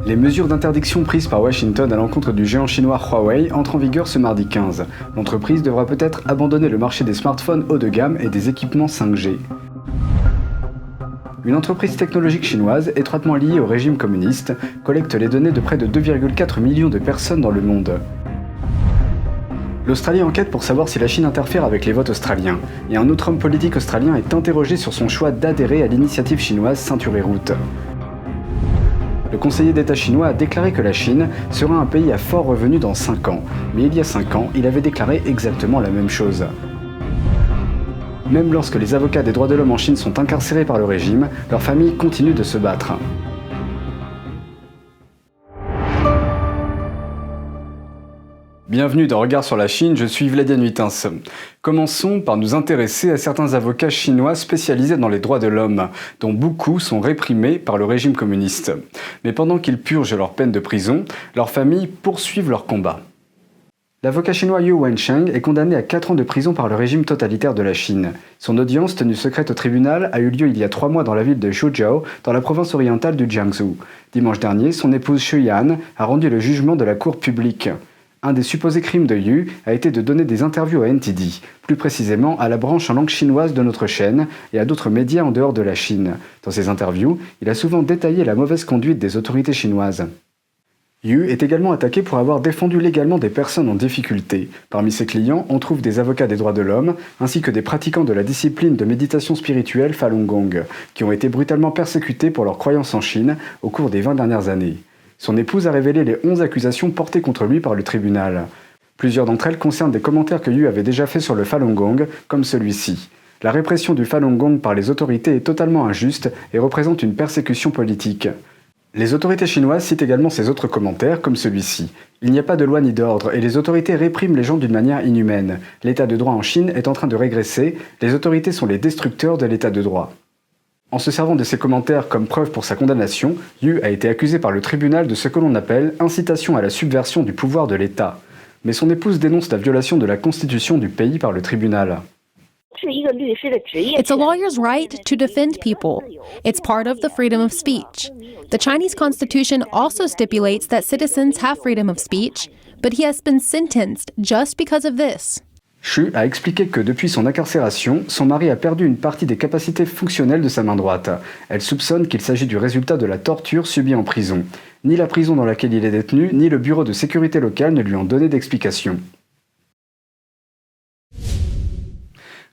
Les mesures d'interdiction prises par Washington à l'encontre du géant chinois Huawei entrent en vigueur ce mardi 15. L'entreprise devra peut-être abandonner le marché des smartphones haut de gamme et des équipements 5G. Une entreprise technologique chinoise, étroitement liée au régime communiste, collecte les données de près de 2,4 millions de personnes dans le monde. L'Australie enquête pour savoir si la Chine interfère avec les votes australiens, et un autre homme politique australien est interrogé sur son choix d'adhérer à l'initiative chinoise Ceinture et Route. Le conseiller d'État chinois a déclaré que la Chine sera un pays à fort revenu dans 5 ans, mais il y a 5 ans, il avait déclaré exactement la même chose. Même lorsque les avocats des droits de l'homme en Chine sont incarcérés par le régime, leurs familles continuent de se battre. Bienvenue dans Regard sur la Chine, je suis Vladian Huitens. Commençons par nous intéresser à certains avocats chinois spécialisés dans les droits de l'homme, dont beaucoup sont réprimés par le régime communiste. Mais pendant qu'ils purgent leur peine de prison, leurs familles poursuivent leur combat. L'avocat chinois Yu Wensheng est condamné à 4 ans de prison par le régime totalitaire de la Chine. Son audience, tenue secrète au tribunal, a eu lieu il y a 3 mois dans la ville de Suzhou, dans la province orientale du Jiangsu. Dimanche dernier, son épouse Xu Yan a rendu le jugement de la cour publique. Un des supposés crimes de Yu a été de donner des interviews à NTD, plus précisément à la branche en langue chinoise de notre chaîne et à d'autres médias en dehors de la Chine. Dans ces interviews, il a souvent détaillé la mauvaise conduite des autorités chinoises. Yu est également attaqué pour avoir défendu légalement des personnes en difficulté. Parmi ses clients, on trouve des avocats des droits de l'homme, ainsi que des pratiquants de la discipline de méditation spirituelle Falun Gong, qui ont été brutalement persécutés pour leurs croyances en Chine au cours des 20 dernières années. Son épouse a révélé les 11 accusations portées contre lui par le tribunal. Plusieurs d'entre elles concernent des commentaires que Yu avait déjà faits sur le Falun Gong, comme celui-ci. La répression du Falun Gong par les autorités est totalement injuste et représente une persécution politique. Les autorités chinoises citent également ces autres commentaires, comme celui-ci. Il n'y a pas de loi ni d'ordre, et les autorités répriment les gens d'une manière inhumaine. L'état de droit en Chine est en train de régresser, les autorités sont les destructeurs de l'état de droit. En se servant de ces commentaires comme preuve pour sa condamnation, Yu a été accusé par le tribunal de ce que l'on appelle incitation à la subversion du pouvoir de l'État. Mais son épouse dénonce la violation de la constitution du pays par le tribunal. It's a lawyer's right to defend people. It's part of the freedom of speech. The Chinese constitution also stipulates that citizens have freedom of speech, but he has been sentenced just because of this. Xu a expliqué que depuis son incarcération, son mari a perdu une partie des capacités fonctionnelles de sa main droite. Elle soupçonne qu'il s'agit du résultat de la torture subie en prison. Ni la prison dans laquelle il est détenu, ni le bureau de sécurité local ne lui ont donné d'explication.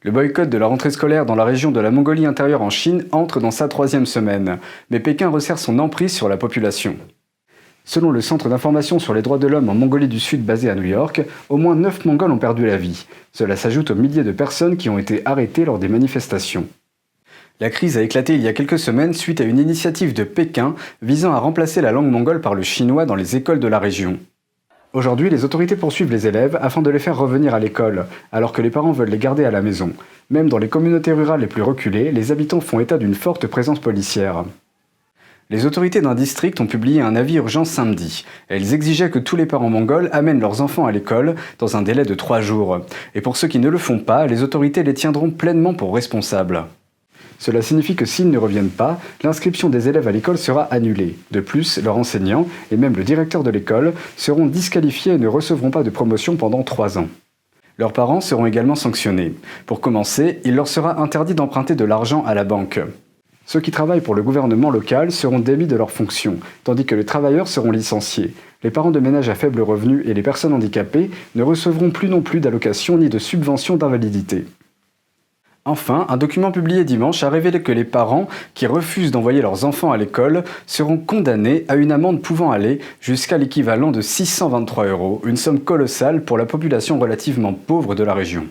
Le boycott de la rentrée scolaire dans la région de la Mongolie intérieure en Chine entre dans sa 3e semaine, mais Pékin resserre son emprise sur la population. Selon le Centre d'information sur les droits de l'homme en Mongolie du Sud basé à New York, au moins 9 Mongols ont perdu la vie. Cela s'ajoute aux milliers de personnes qui ont été arrêtées lors des manifestations. La crise a éclaté il y a quelques semaines suite à une initiative de Pékin visant à remplacer la langue mongole par le chinois dans les écoles de la région. Aujourd'hui, les autorités poursuivent les élèves afin de les faire revenir à l'école, alors que les parents veulent les garder à la maison. Même dans les communautés rurales les plus reculées, les habitants font état d'une forte présence policière. Les autorités d'un district ont publié un avis urgent samedi. Elles exigeaient que tous les parents mongols amènent leurs enfants à l'école dans un délai de 3 jours. Et pour ceux qui ne le font pas, les autorités les tiendront pleinement pour responsables. Cela signifie que s'ils ne reviennent pas, l'inscription des élèves à l'école sera annulée. De plus, leurs enseignants, et même le directeur de l'école, seront disqualifiés et ne recevront pas de promotion pendant 3 ans. Leurs parents seront également sanctionnés. Pour commencer, il leur sera interdit d'emprunter de l'argent à la banque. Ceux qui travaillent pour le gouvernement local seront démis de leurs fonctions, tandis que les travailleurs seront licenciés. Les parents de ménages à faible revenu et les personnes handicapées ne recevront plus non plus d'allocations ni de subventions d'invalidité. Enfin, un document publié dimanche a révélé que les parents qui refusent d'envoyer leurs enfants à l'école seront condamnés à une amende pouvant aller jusqu'à l'équivalent de 623 €, une somme colossale pour la population relativement pauvre de la région.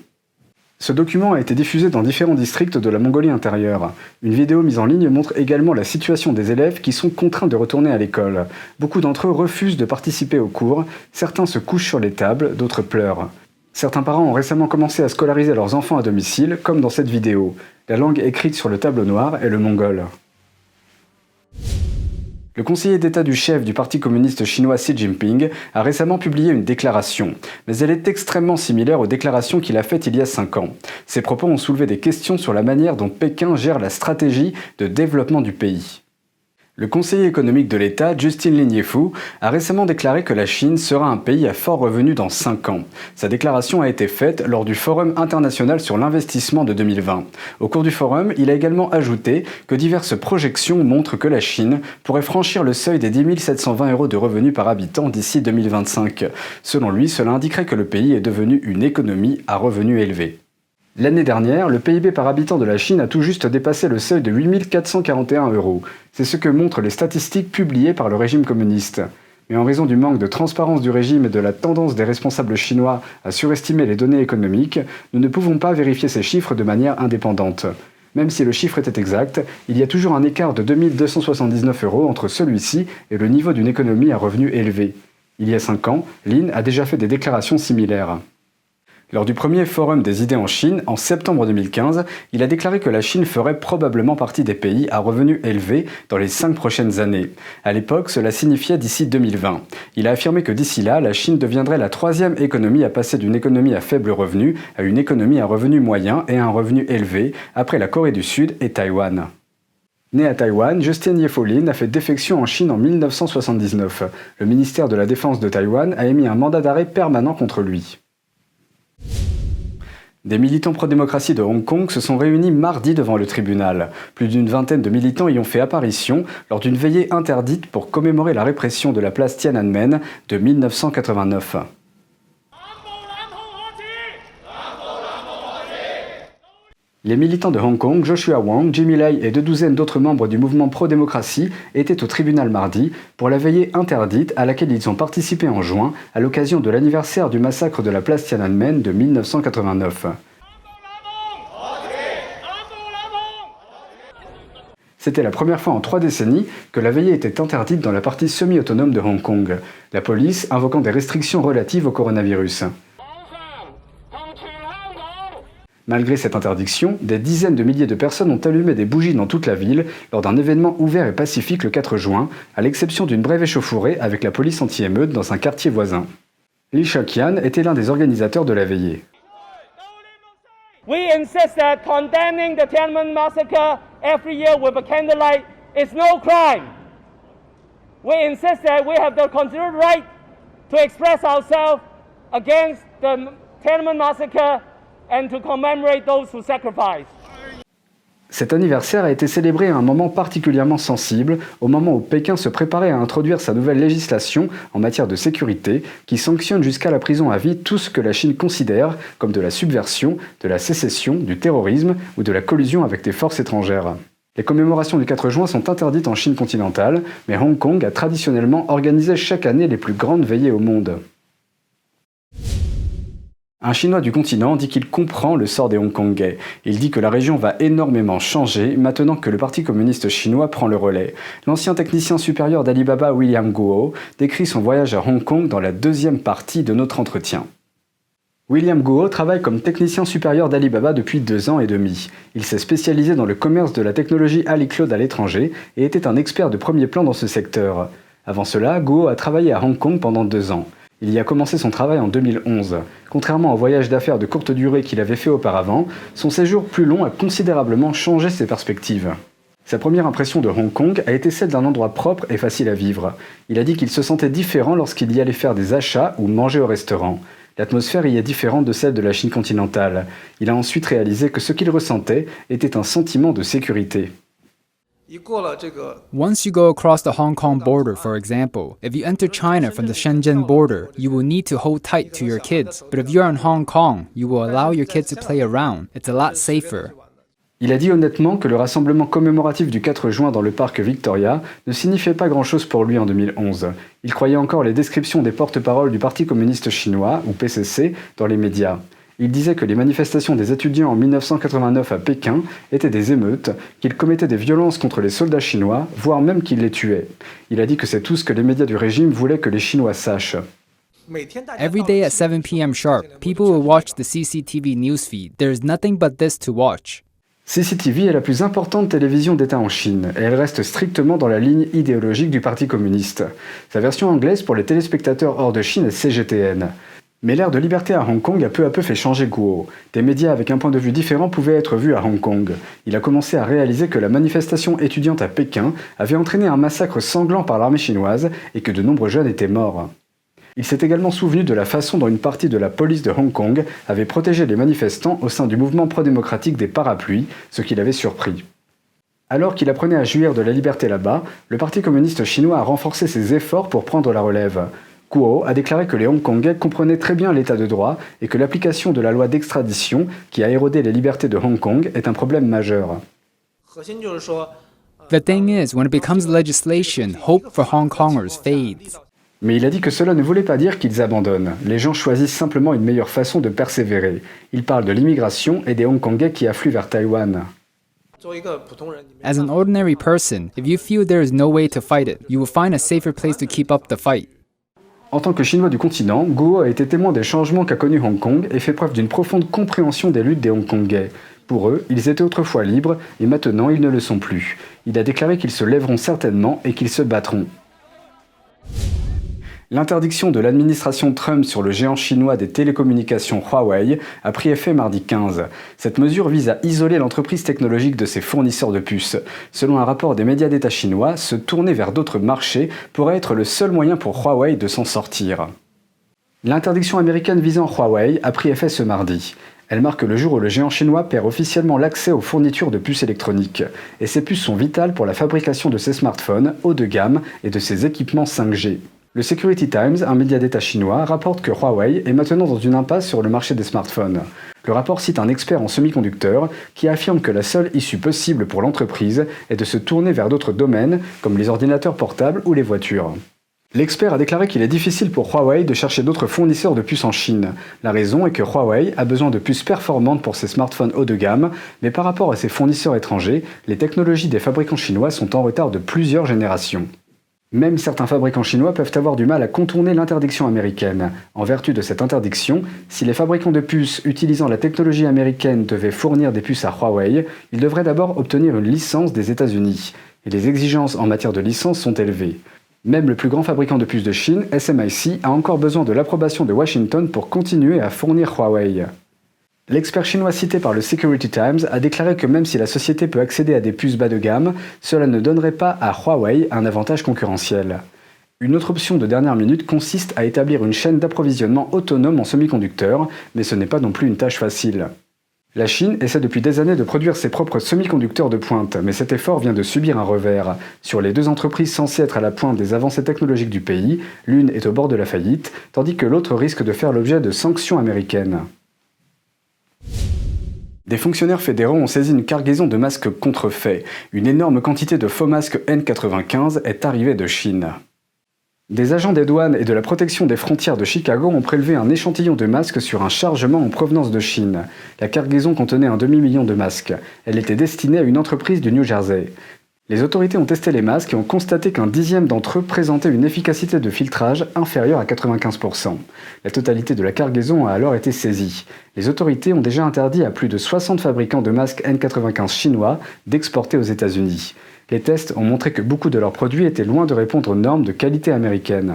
Ce document a été diffusé dans différents districts de la Mongolie intérieure. Une vidéo mise en ligne montre également la situation des élèves qui sont contraints de retourner à l'école. Beaucoup d'entre eux refusent de participer aux cours, certains se couchent sur les tables, d'autres pleurent. Certains parents ont récemment commencé à scolariser leurs enfants à domicile, comme dans cette vidéo. La langue écrite sur le tableau noir est le mongol. Le conseiller d'État du chef du Parti communiste chinois Xi Jinping a récemment publié une déclaration, mais elle est extrêmement similaire aux déclarations qu'il a faites il y a 5 ans. Ses propos ont soulevé des questions sur la manière dont Pékin gère la stratégie de développement du pays. Le conseiller économique de l'État, Justin Lin-Yefu, a récemment déclaré que la Chine sera un pays à fort revenu dans 5 ans. Sa déclaration a été faite lors du Forum international sur l'investissement de 2020. Au cours du forum, il a également ajouté que diverses projections montrent que la Chine pourrait franchir le seuil des 10 720 € de revenus par habitant d'ici 2025. Selon lui, cela indiquerait que le pays est devenu une économie à revenus élevés. L'année dernière, le PIB par habitant de la Chine a tout juste dépassé le seuil de 8 441 €. C'est ce que montrent les statistiques publiées par le régime communiste. Mais en raison du manque de transparence du régime et de la tendance des responsables chinois à surestimer les données économiques, nous ne pouvons pas vérifier ces chiffres de manière indépendante. Même si le chiffre était exact, il y a toujours un écart de 2 279 € entre celui-ci et le niveau d'une économie à revenus élevés. Il y a 5 ans, Lin a déjà fait des déclarations similaires. Lors du premier Forum des idées en Chine, en septembre 2015, il a déclaré que la Chine ferait probablement partie des pays à revenus élevés dans les 5 prochaines années. À l'époque, cela signifiait d'ici 2020. Il a affirmé que d'ici là, la Chine deviendrait la 3e économie à passer d'une économie à faible revenu à une économie à revenu moyen et à un revenu élevé, après la Corée du Sud et Taïwan. Né à Taïwan, Justin Lin a fait défection en Chine en 1979. Le ministère de la Défense de Taïwan a émis un mandat d'arrêt permanent contre lui. Des militants pro-démocratie de Hong Kong se sont réunis mardi devant le tribunal. Plus d'une vingtaine de militants y ont fait apparition lors d'une veillée interdite pour commémorer la répression de la place Tiananmen de 1989. Les militants de Hong Kong, Joshua Wong, Jimmy Lai et 2 douzaines d'autres membres du mouvement pro-démocratie étaient au tribunal mardi pour la veillée interdite à laquelle ils ont participé en juin à l'occasion de l'anniversaire du massacre de la place Tiananmen de 1989. C'était la première fois en 3 décennies que la veillée était interdite dans la partie semi-autonome de Hong Kong, la police invoquant des restrictions relatives au coronavirus. Malgré cette interdiction, des dizaines de milliers de personnes ont allumé des bougies dans toute la ville lors d'un événement ouvert et pacifique le 4 juin, à l'exception d'une brève échauffourée avec la police anti-émeute dans un quartier voisin. Li Shaqian était l'un des organisateurs de la veillée. We insist that condemning the Tiananmen massacre every year with a candlelight is no crime. We insist that we have the constitutional right to express ourselves against the Tiananmen massacre and to commemorate those who sacrificed. Cet anniversaire a été célébré à un moment particulièrement sensible, au moment où Pékin se préparait à introduire sa nouvelle législation en matière de sécurité, qui sanctionne jusqu'à la prison à vie tout ce que la Chine considère comme de la subversion, de la sécession, du terrorisme ou de la collusion avec des forces étrangères. Les commémorations du 4 juin sont interdites en Chine continentale, mais Hong Kong a traditionnellement organisé chaque année les plus grandes veillées au monde. Un Chinois du continent dit qu'il comprend le sort des Hongkongais. Il dit que la région va énormément changer maintenant que le Parti communiste chinois prend le relais. L'ancien technicien supérieur d'Alibaba William Guo décrit son voyage à Hong Kong dans la deuxième partie de notre entretien. William Guo travaille comme technicien supérieur d'Alibaba depuis 2 ans et demi. Il s'est spécialisé dans le commerce de la technologie AliCloud à l'étranger et était un expert de premier plan dans ce secteur. Avant cela, Guo a travaillé à Hong Kong pendant 2 ans. Il y a commencé son travail en 2011. Contrairement au voyage d'affaires de courte durée qu'il avait fait auparavant, son séjour plus long a considérablement changé ses perspectives. Sa première impression de Hong Kong a été celle d'un endroit propre et facile à vivre. Il a dit qu'il se sentait différent lorsqu'il y allait faire des achats ou manger au restaurant. L'atmosphère y est différente de celle de la Chine continentale. Il a ensuite réalisé que ce qu'il ressentait était un sentiment de sécurité. Once you go across the Hong Kong border, for example, if you enter China from the Shenzhen border, you will need to hold tight to your kids. But if you're in Hong Kong, you will allow your kids to play around. It's a lot safer. Il a dit honnêtement que le rassemblement commémoratif du 4 juin dans le parc Victoria ne signifiait pas grand-chose pour lui en 2011. Il croyait encore les descriptions des porte-paroles du Parti communiste chinois, ou PCC, dans les médias. Il disait que les manifestations des étudiants en 1989 à Pékin étaient des émeutes, qu'ils commettaient des violences contre les soldats chinois, voire même qu'ils les tuaient. Il a dit que c'est tout ce que les médias du régime voulaient que les Chinois sachent. Every day at 7 p.m. sharp, people will watch the CCTV newsfeed. There's nothing but this to watch. CCTV est la plus importante télévision d'État en Chine, et elle reste strictement dans la ligne idéologique du Parti communiste. Sa version anglaise pour les téléspectateurs hors de Chine est CGTN. Mais l'ère de liberté à Hong Kong a peu à peu fait changer Guo. Des médias avec un point de vue différent pouvaient être vus à Hong Kong. Il a commencé à réaliser que la manifestation étudiante à Pékin avait entraîné un massacre sanglant par l'armée chinoise et que de nombreux jeunes étaient morts. Il s'est également souvenu de la façon dont une partie de la police de Hong Kong avait protégé les manifestants au sein du mouvement pro-démocratique des parapluies, ce qui l'avait surpris. Alors qu'il apprenait à jouir de la liberté là-bas, le Parti communiste chinois a renforcé ses efforts pour prendre la relève. Guo a déclaré que les Hongkongais comprenaient très bien l'état de droit et que l'application de la loi d'extradition, qui a érodé les libertés de Hong Kong, est un problème majeur. The thing is, when it becomes legislation, hope for Hong Kongers fades. Mais il a dit que cela ne voulait pas dire qu'ils abandonnent. Les gens choisissent simplement une meilleure façon de persévérer. Il parle de l'immigration et des Hongkongais qui affluent vers Taïwan. As an ordinary person, if you feel there is no way to fight it, you will find a safer place to keep up the fight. En tant que Chinois du continent, Guo a été témoin des changements qu'a connus Hong Kong et fait preuve d'une profonde compréhension des luttes des Hongkongais. Pour eux, ils étaient autrefois libres et maintenant ils ne le sont plus. Il a déclaré qu'ils se lèveront certainement et qu'ils se battront. L'interdiction de l'administration Trump sur le géant chinois des télécommunications Huawei a pris effet mardi 15. Cette mesure vise à isoler l'entreprise technologique de ses fournisseurs de puces. Selon un rapport des médias d'État chinois, se tourner vers d'autres marchés pourrait être le seul moyen pour Huawei de s'en sortir. L'interdiction américaine visant Huawei a pris effet ce mardi. Elle marque le jour où le géant chinois perd officiellement l'accès aux fournitures de puces électroniques. Et ces puces sont vitales pour la fabrication de ses smartphones haut de gamme et de ses équipements 5G. Le Security Times, un média d'État chinois, rapporte que Huawei est maintenant dans une impasse sur le marché des smartphones. Le rapport cite un expert en semi-conducteurs qui affirme que la seule issue possible pour l'entreprise est de se tourner vers d'autres domaines comme les ordinateurs portables ou les voitures. L'expert a déclaré qu'il est difficile pour Huawei de chercher d'autres fournisseurs de puces en Chine. La raison est que Huawei a besoin de puces performantes pour ses smartphones haut de gamme, mais par rapport à ses fournisseurs étrangers, les technologies des fabricants chinois sont en retard de plusieurs générations. Même certains fabricants chinois peuvent avoir du mal à contourner l'interdiction américaine. En vertu de cette interdiction, si les fabricants de puces utilisant la technologie américaine devaient fournir des puces à Huawei, ils devraient d'abord obtenir une licence des États-Unis. Et les exigences en matière de licence sont élevées. Même le plus grand fabricant de puces de Chine, SMIC, a encore besoin de l'approbation de Washington pour continuer à fournir Huawei. L'expert chinois cité par le Security Times a déclaré que même si la société peut accéder à des puces bas de gamme, cela ne donnerait pas à Huawei un avantage concurrentiel. Une autre option de dernière minute consiste à établir une chaîne d'approvisionnement autonome en semi-conducteurs, mais ce n'est pas non plus une tâche facile. La Chine essaie depuis des années de produire ses propres semi-conducteurs de pointe, mais cet effort vient de subir un revers. Sur les deux entreprises censées être à la pointe des avancées technologiques du pays, l'une est au bord de la faillite, tandis que l'autre risque de faire l'objet de sanctions américaines. Des fonctionnaires fédéraux ont saisi une cargaison de masques contrefaits. Une énorme quantité de faux masques N95 est arrivée de Chine. Des agents des douanes et de la protection des frontières de Chicago ont prélevé un échantillon de masques sur un chargement en provenance de Chine. La cargaison contenait un demi-million de masques. Elle était destinée à une entreprise du New Jersey. Les autorités ont testé les masques et ont constaté qu'un dixième d'entre eux présentait une efficacité de filtrage inférieure à 95%. La totalité de la cargaison a alors été saisie. Les autorités ont déjà interdit à plus de 60 fabricants de masques N95 chinois d'exporter aux États-Unis. Les tests ont montré que beaucoup de leurs produits étaient loin de répondre aux normes de qualité américaines.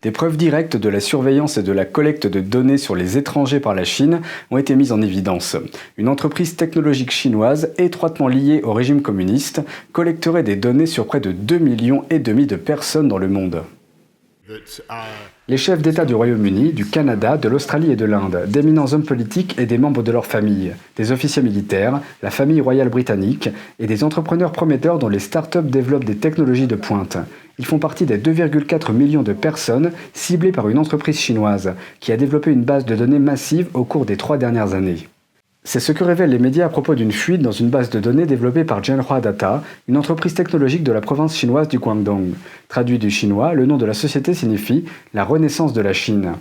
Des preuves directes de la surveillance et de la collecte de données sur les étrangers par la Chine ont été mises en évidence. Une entreprise technologique chinoise étroitement liée au régime communiste collecterait des données sur près de 2,5 millions de personnes dans le monde. Les chefs d'État du Royaume-Uni, du Canada, de l'Australie et de l'Inde, d'éminents hommes politiques et des membres de leur famille, des officiers militaires, la famille royale britannique et des entrepreneurs prometteurs dont les startups développent des technologies de pointe. Ils font partie des 2,4 millions de personnes ciblées par une entreprise chinoise qui a développé une base de données massive au cours des 3 dernières années. C'est ce que révèlent les médias à propos d'une fuite dans une base de données développée par Zhenhua Data, une entreprise technologique de la province chinoise du Guangdong. Traduit du chinois, le nom de la société signifie « la renaissance de la Chine ».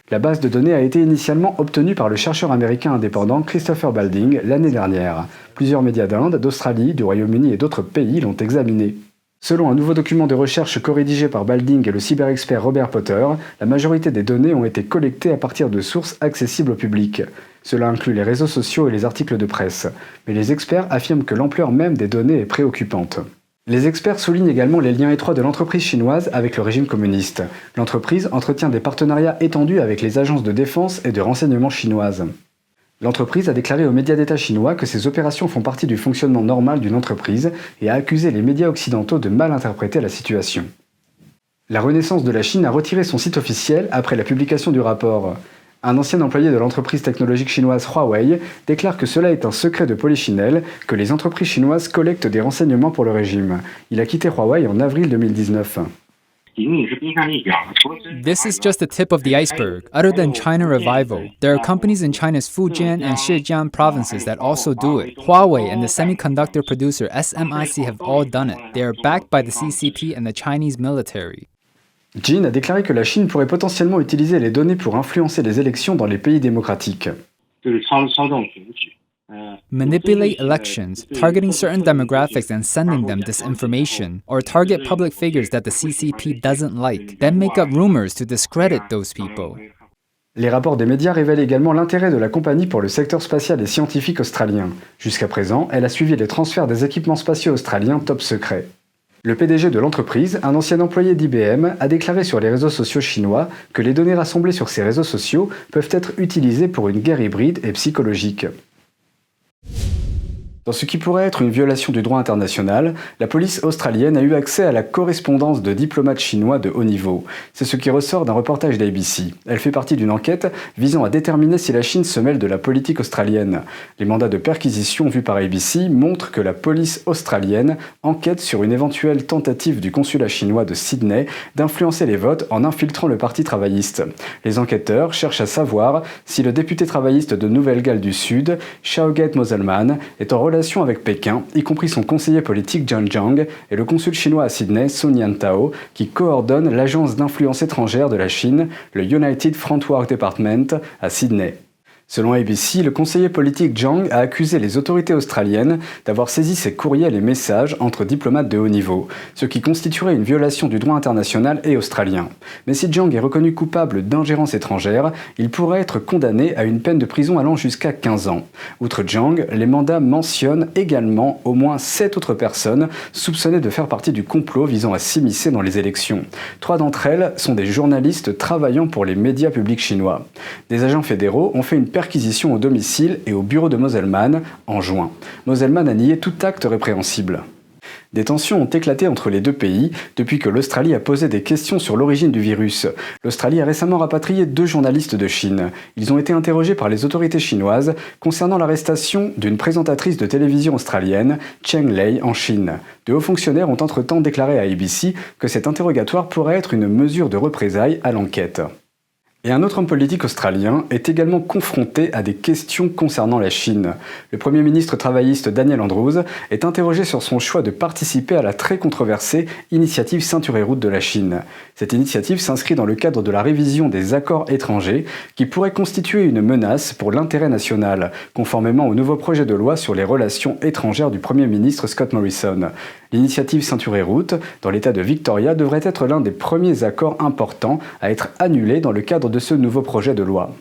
La base de données a été initialement obtenue par le chercheur américain indépendant Christopher Balding l'année dernière. Plusieurs médias d'Inde, d'Australie, du Royaume-Uni et d'autres pays l'ont examinée. Selon un nouveau document de recherche co-rédigé par Balding et le cyberexpert Robert Potter, la majorité des données ont été collectées à partir de sources accessibles au public. Cela inclut les réseaux sociaux et les articles de presse. Mais les experts affirment que l'ampleur même des données est préoccupante. Les experts soulignent également les liens étroits de l'entreprise chinoise avec le régime communiste. L'entreprise entretient des partenariats étendus avec les agences de défense et de renseignement chinoises. L'entreprise a déclaré aux médias d'État chinois que ces opérations font partie du fonctionnement normal d'une entreprise et a accusé les médias occidentaux de mal interpréter la situation. La Renaissance de la Chine a retiré son site officiel après la publication du rapport. Un ancien employé de l'entreprise technologique chinoise Huawei déclare que cela est un secret de polichinelle, que les entreprises chinoises collectent des renseignements pour le régime. Il a quitté Huawei en avril 2019. This is just the tip of the iceberg. Other than China Revival, there are companies in China's Fujian and Zhejiang provinces that also do it. Huawei and the semiconductor producer SMIC have all done it. They are backed by the CCP and the Chinese military. Jin a déclaré que la Chine pourrait potentiellement utiliser les données pour influencer les élections dans les pays démocratiques. Manipulate elections, targeting certain demographics and sending them disinformation, or target public figures that the CCP doesn't like, then make up rumors to discredit those people. Les rapports des médias révèlent également l'intérêt de la compagnie pour le secteur spatial et scientifique australien. Jusqu'à présent, elle a suivi les transferts des équipements spatiaux australiens top secret. Le PDG de l'entreprise, un ancien employé d'IBM, a déclaré sur les réseaux sociaux chinois que les données rassemblées sur ces réseaux sociaux peuvent être utilisées pour une guerre hybride et psychologique. Dans ce qui pourrait être une violation du droit international, la police australienne a eu accès à la correspondance de diplomates chinois de haut niveau. C'est ce qui ressort d'un reportage d'ABC. Elle fait partie d'une enquête visant à déterminer si la Chine se mêle de la politique australienne. Les mandats de perquisition vus par ABC montrent que la police australienne enquête sur une éventuelle tentative du consulat chinois de Sydney d'influencer les votes en infiltrant le parti travailliste. Les enquêteurs cherchent à savoir si le député travailliste de Nouvelle-Galles du Sud, Shaoget Moselman, est en relation avec Pékin, y compris son conseiller politique John Zhang et le consul chinois à Sydney, Sun Yantao, qui coordonne l'agence d'influence étrangère de la Chine, le United Front Work Department, à Sydney. Selon ABC, le conseiller politique Zhang a accusé les autorités australiennes d'avoir saisi ses courriels et messages entre diplomates de haut niveau, ce qui constituerait une violation du droit international et australien. Mais si Zhang est reconnu coupable d'ingérence étrangère, il pourrait être condamné à une peine de prison allant jusqu'à 15 ans. Outre Zhang, les mandats mentionnent également au moins 7 autres personnes soupçonnées de faire partie du complot visant à s'immiscer dans les élections. 3 d'entre elles sont des journalistes travaillant pour les médias publics chinois. Des agents fédéraux ont fait une perquisition au domicile et au bureau de Moselman en juin. Moselman a nié tout acte répréhensible. Des tensions ont éclaté entre les deux pays depuis que l'Australie a posé des questions sur l'origine du virus. L'Australie a récemment rapatrié 2 journalistes de Chine. Ils ont été interrogés par les autorités chinoises concernant l'arrestation d'une présentatrice de télévision australienne, Cheng Lei, en Chine. De hauts fonctionnaires ont entre-temps déclaré à ABC que cet interrogatoire pourrait être une mesure de représailles à l'enquête. Et un autre homme politique australien est également confronté à des questions concernant la Chine. Le Premier ministre travailliste Daniel Andrews est interrogé sur son choix de participer à la très controversée initiative Ceinture et Route de la Chine. Cette initiative s'inscrit dans le cadre de la révision des accords étrangers qui pourrait constituer une menace pour l'intérêt national, conformément au nouveau projet de loi sur les relations étrangères du Premier ministre Scott Morrison. L'initiative Ceinture et Route, dans l'État de Victoria, devrait être l'un des premiers accords importants à être annulé dans le cadre de ce nouveau projet de loi.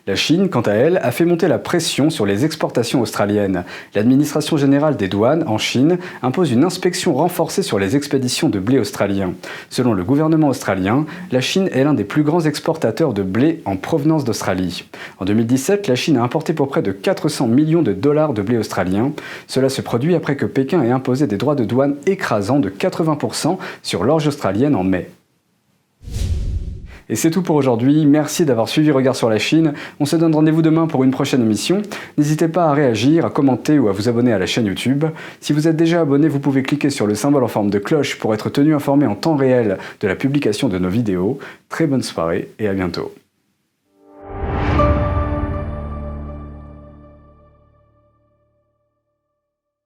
La Chine, quant à elle, a fait monter la pression sur les exportations australiennes. L'administration générale des douanes, en Chine, impose une inspection renforcée sur les expéditions de blé australien. Selon le gouvernement australien, la Chine est l'un des plus grands exportateurs de blé en provenance d'Australie. En 2017, la Chine a importé pour près de 400 millions de dollars de blé australien. Cela se produit après que Pékin ait imposé des droits de douane écrasants de 80% sur l'orge australienne en mai. Et c'est tout pour aujourd'hui, merci d'avoir suivi Regard sur la Chine, on se donne rendez-vous demain pour une prochaine émission. N'hésitez pas à réagir, à commenter ou à vous abonner à la chaîne YouTube. Si vous êtes déjà abonné, vous pouvez cliquer sur le symbole en forme de cloche pour être tenu informé en temps réel de la publication de nos vidéos. Très bonne soirée et à bientôt.